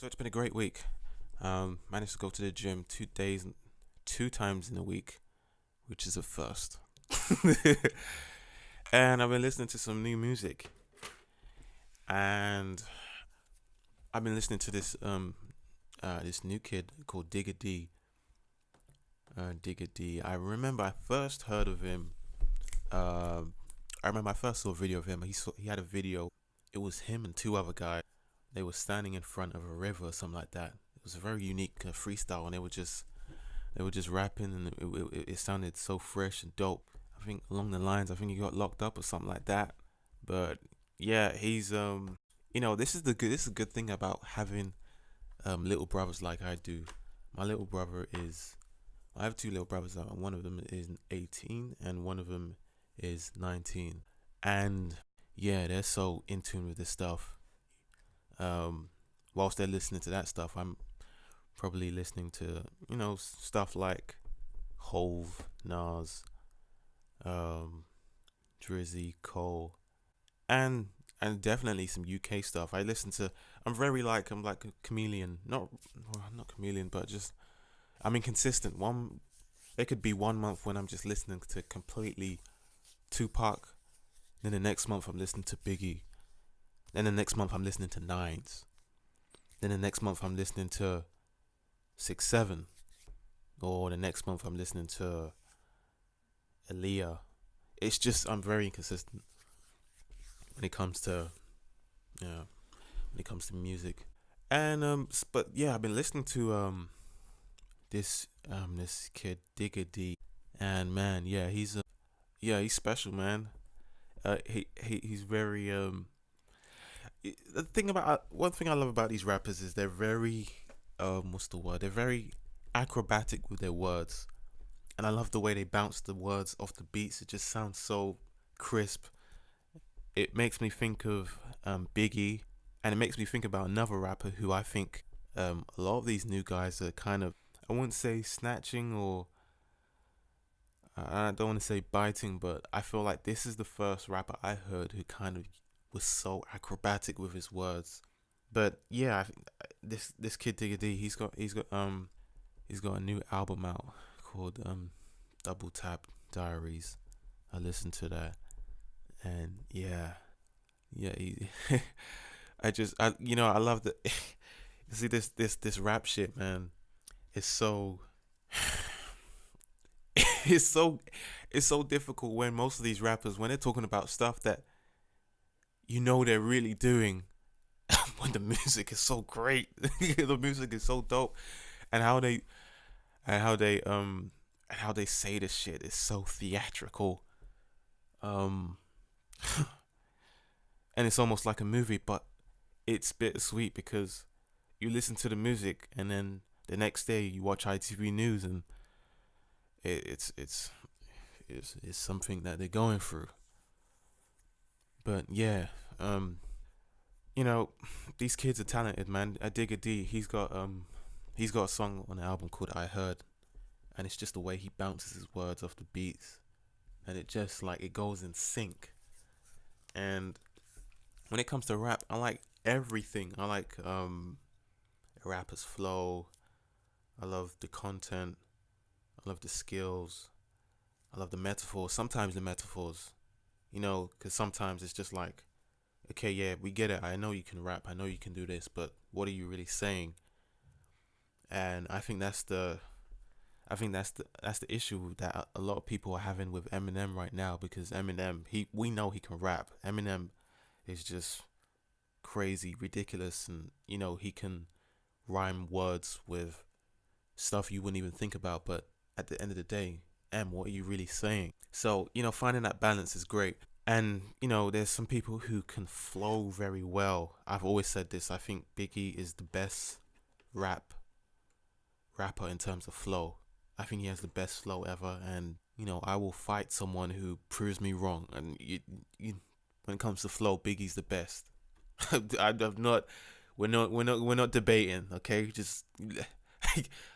So it's been a great week. Managed to go to the gym 2 days, 2 times in a week, which is a first. And I've been listening to some new music, and I've been listening to this new kid called Digga D. Digga D. I remember I first heard of him. Uh, I remember I first saw a video of him. He had a video. It was him and two other guys. They were standing in front of a river or something like that. It was a very unique freestyle, and they were just rapping, and it sounded so fresh and dope. I think along the lines, I think he got locked up or something like that. But yeah, this is a good thing about having little brothers like I do. My little brother is I have two little brothers. One of them is 18 and one of them is 19. And yeah, they're so in tune with this stuff. Um, whilst they're listening to that stuff, I'm probably listening to stuff like Hove, Nas, um, Drizzy, Cole, and and definitely some UK stuff. I'm like a chameleon, not chameleon, but just I'm inconsistent. There could be one month when I'm just listening to completely Tupac, then the next month I'm listening to Biggie, then the next month I'm listening to Nines, then the next month I'm listening to 6 7, or the next month I'm listening to Aaliyah. It's just I'm very inconsistent when it comes to yeah when it comes to music. And but yeah, I've been listening to this kid Digga D, and man, he's special, man. He's very the thing about one thing I love about these rappers is they're very what's the word? They're very acrobatic with their words, and I love the way they bounce the words off the beats. It just sounds so crisp. It makes me think of Biggie, and it makes me think about another rapper who I think a lot of these new guys are kind of, I wouldn't say snatching, or I don't want to say biting, but I feel like this is the first rapper I heard who kind of was so acrobatic with his words. But yeah, this kid Digga D, he's got a new album out called Double Tap Diaries. I listened to that, and yeah, I love the see this rap shit, man. It's so it's so it's so difficult when most of these rappers, when they're talking about stuff that they're really doing, when the music is so great. The music is so dope, and and how they um how they say this shit is so theatrical. um and it's almost like a movie, but it's bittersweet because you listen to the music and then the next day you watch ITV News, and it, it's it's it's something that they're going through. But yeah, um, you know, these kids are talented, man. I dig a D. He's got a song on the album called I Heard, and it's just the way he bounces his words off the beats, and it just like it goes in sync. And when it comes to rap, I like everything. I like a rapper's flow. I love the content. I love the skills. I love the metaphors. Sometimes the metaphors, because sometimes it's just like, okay, yeah, we get it. I know you can rap. I know you can do this, but what are you really saying? And I think that's the issue that a lot of people are having with Eminem right now, because Eminem, we know he can rap. Eminem is just crazy, ridiculous, and he can rhyme words with stuff you wouldn't even think about. But at the end of the day, what are you really saying? So finding that balance is great. And there's some people who can flow very well. I've always said this. I think Biggie is the best rap rapper in terms of flow. I think he has the best flow ever, and I will fight someone who proves me wrong. And when it comes to flow, Biggie's the best. I've not. We're not debating. Okay, just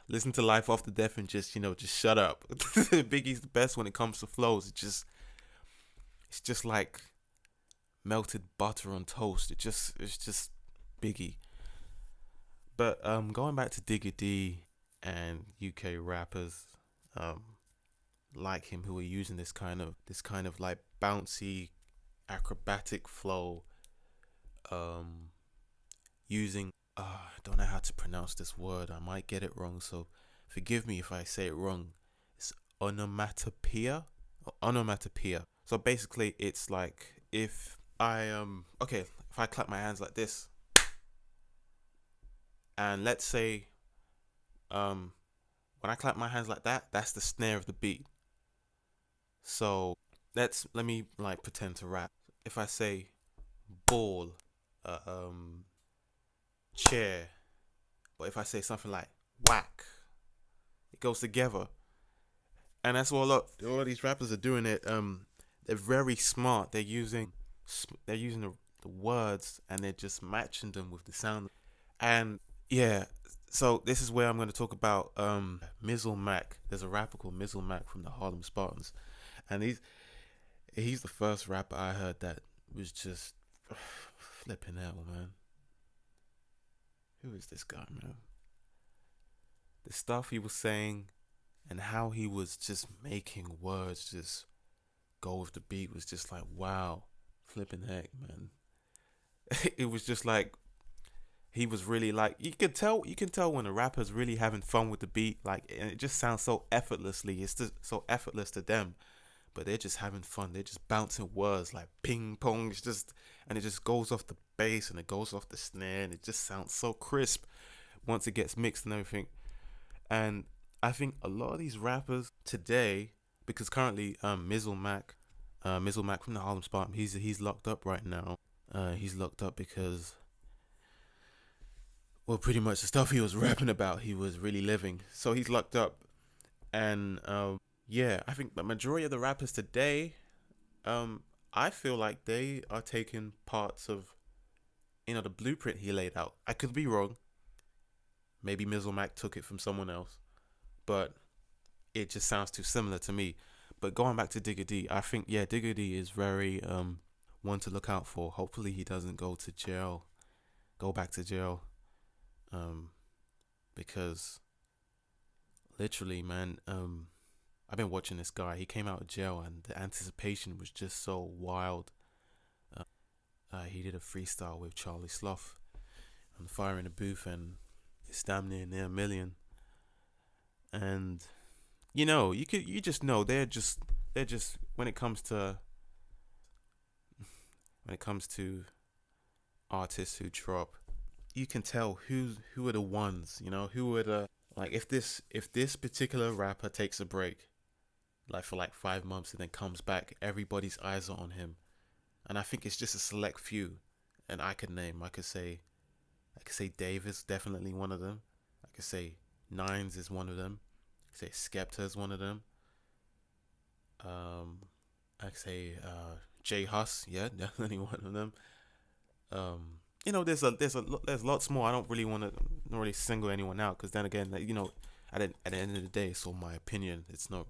listen to Life After Death and just shut up. Biggie's the best when it comes to flows. It's just like melted butter on toast. It's just Biggie. But going back to Digga D and UK rappers um like him who are using this kind of like bouncy acrobatic flow, um using I don't know how to pronounce this word. I might get it wrong, so forgive me if I say it wrong. It's onomatopoeia. Onomatopoeia. So basically, it's like if I okay, if I clap my hands like this, and let's say um when I clap my hands like that, that's the snare of the beat. So let me like pretend to rap. If I say ball, uh, um, chair, but if I say something like whack, it goes together. And that's what a lot of these rappers are doing. It they're very smart. They're using the words and they're just matching them with the sound. And yeah, so this is where I'm going to talk about Mizzle Mac. There's a rapper called Mizzle Mac from the Harlem Spartans, and he's the first rapper I heard that was just flipping hell, man. Who is this guy, man? The stuff he was saying and how he was just making words just go with the beat was just like wow, flipping heck, man. It was just like he was really like you can tell when a rapper's really having fun with the beat, like, and it just sounds so effortlessly. It's just so effortless to them, but they're just having fun. They're just bouncing words like ping pong. It's just and it just goes off the bass and it goes off the snare and it just sounds so crisp once it gets mixed and everything. And I think a lot of these rappers today, because currently Mizzle Mac from the Harlem Spot, he's locked up right now. He's locked up because, well, pretty much the stuff he was rapping about, he was really living. So he's locked up, and yeah, I think the majority of the rappers today, um, I feel like they are taking parts of the blueprint he laid out. I could be wrong. Maybe Mizzle Mac took it from someone else, but it just sounds too similar to me. But going back to Digga D, I think yeah, Digga D is very one to look out for. Hopefully he doesn't go back to jail, um, because literally, man, I've been watching this guy. He came out of jail, and the anticipation was just so wild. He did a freestyle with Charlie Sloth on Fire in the Booth, and it's damn near a million. And you just know they're just when it comes to artists who drop, you can tell who are the ones, who are the, like, if this particular rapper takes a break like for like 5 months and then comes back, everybody's eyes are on him. And I think it's just a select few. And I could say Dave is definitely one of them. I could say Nines is one of them. I could say Skepta is one of them. um I could say J Hus, yeah, definitely one of them. There's lots more. I don't really want to not really single anyone out, because then again, like, at the end of the day, it's all my opinion. It's not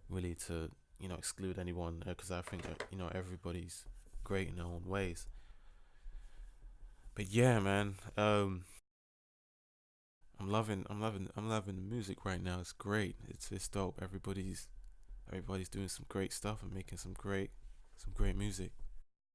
really to exclude anyone, because I think that everybody's great in their own ways. But yeah, man, I'm loving the music right now. It's great. It's dope. Everybody's doing some great stuff and making some great music.